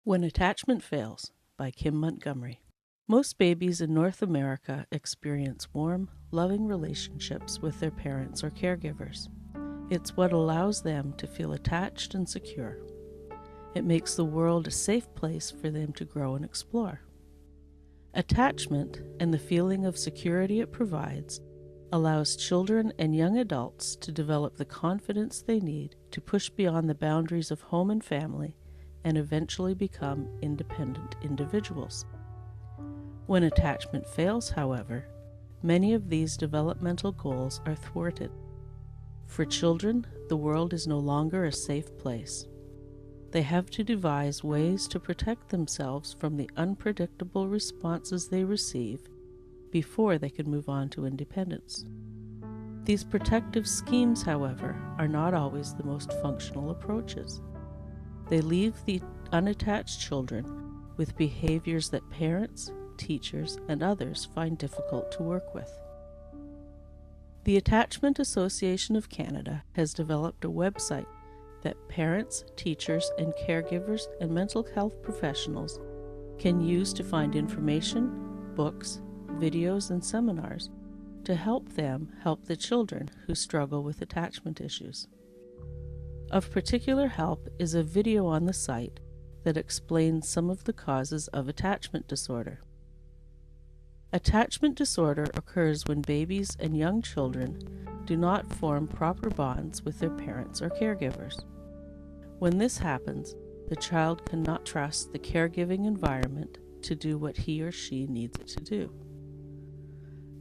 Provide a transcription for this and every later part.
When Attachment Fails by Kim Montgomery. Most babies in North America experience warm, loving relationships with their parents or caregivers. It's what allows them to feel attached and secure. It makes the world a safe place for them to grow and explore. Attachment and the feeling of security it provides allows children and young adults to develop the confidence they need to push beyond the boundaries of home and family and eventually become independent individuals. When attachment fails, however, many of these developmental goals are thwarted. For children, the world is no longer a safe place. They have to devise ways to protect themselves from the unpredictable responses they receive before they can move on to independence. These protective schemes, however, are not always the most functional approaches. They leave the unattached children with behaviors that parents, teachers, and others find difficult to work with. The Attachment Association of Canada has developed a website that parents, teachers, and caregivers and mental health professionals can use to find information, books, videos, and seminars to help them help the children who struggle with attachment issues. Of particular help is a video on the site that explains some of the causes of attachment disorder. Attachment disorder occurs when babies and young children do not form proper bonds with their parents or caregivers. When this happens, the child cannot trust the caregiving environment to do what he or she needs it to do.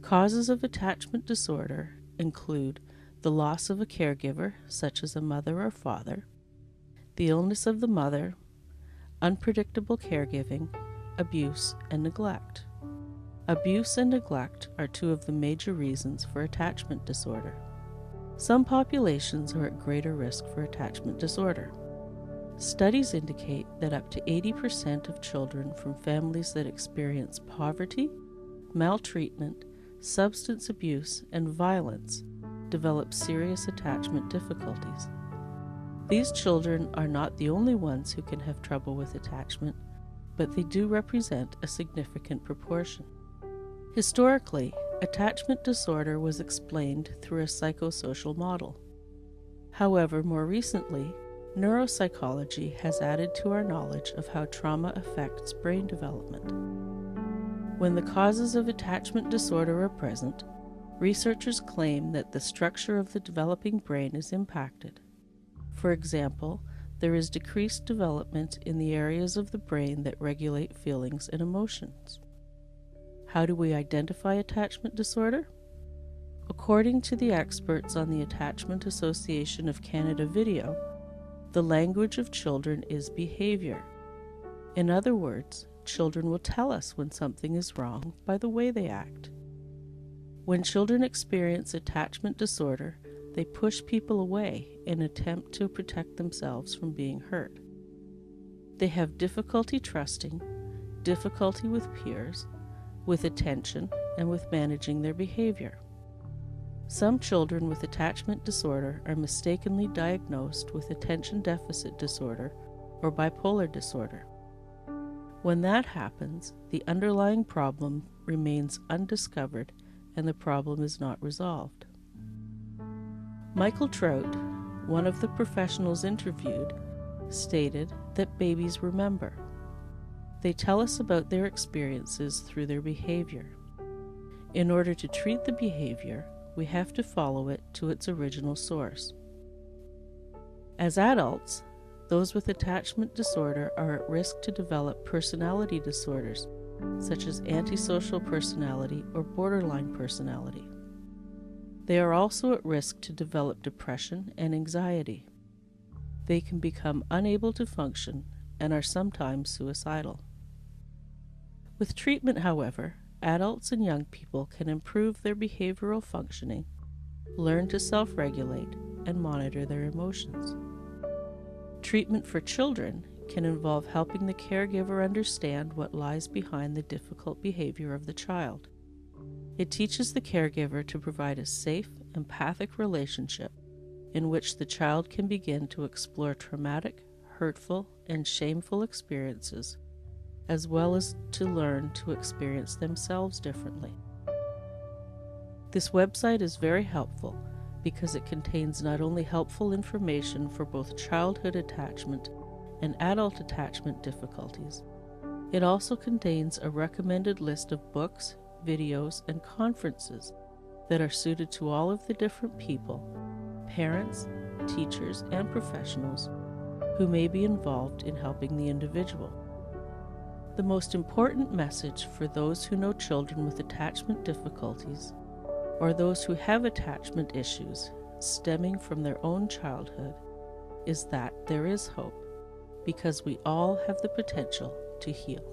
Causes of attachment disorder include the loss of a caregiver, such as a mother or father, the illness of the mother, unpredictable caregiving, abuse, and neglect. Abuse and neglect are two of the major reasons for attachment disorder. Some populations are at greater risk for attachment disorder. Studies indicate that up to 80% of children from families that experience poverty, maltreatment, substance abuse, and violence develop serious attachment difficulties. These children are not the only ones who can have trouble with attachment, but they do represent a significant proportion. Historically, attachment disorder was explained through a psychosocial model. However, more recently, neuropsychology has added to our knowledge of how trauma affects brain development. When the causes of attachment disorder are present, researchers claim that the structure of the developing brain is impacted. For example, there is decreased development in the areas of the brain that regulate feelings and emotions. How do we identify attachment disorder? According to the experts on the Attachment Association of Canada video, the language of children is behavior. In other words, children will tell us when something is wrong by the way they act. When children experience attachment disorder, they push people away in an attempt to protect themselves from being hurt. They have difficulty trusting, difficulty with peers, with attention, and with managing their behavior. Some children with attachment disorder are mistakenly diagnosed with attention deficit disorder or bipolar disorder. When that happens, the underlying problem remains undiscovered and the problem is not resolved. Michael Trout, one of the professionals interviewed, stated that babies remember. They tell us about their experiences through their behavior. In order to treat the behavior, we have to follow it to its original source. As adults, those with attachment disorder are at risk to develop personality disorders, such as antisocial personality or borderline personality. They are also at risk to develop depression and anxiety. They can become unable to function and are sometimes suicidal. With treatment, however, adults and young people can improve their behavioral functioning, learn to self-regulate, and monitor their emotions. Treatment for children can involve helping the caregiver understand what lies behind the difficult behavior of the child. It teaches the caregiver to provide a safe, empathic relationship in which the child can begin to explore traumatic, hurtful, and shameful experiences, as well as to learn to experience themselves differently. This website is very helpful because it contains not only helpful information for both childhood attachment and adult attachment difficulties, it also contains a recommended list of books, videos, and conferences that are suited to all of the different people, parents, teachers, and professionals who may be involved in helping the individual. The most important message for those who know children with attachment difficulties, or those who have attachment issues stemming from their own childhood, is that there is hope, because we all have the potential to heal.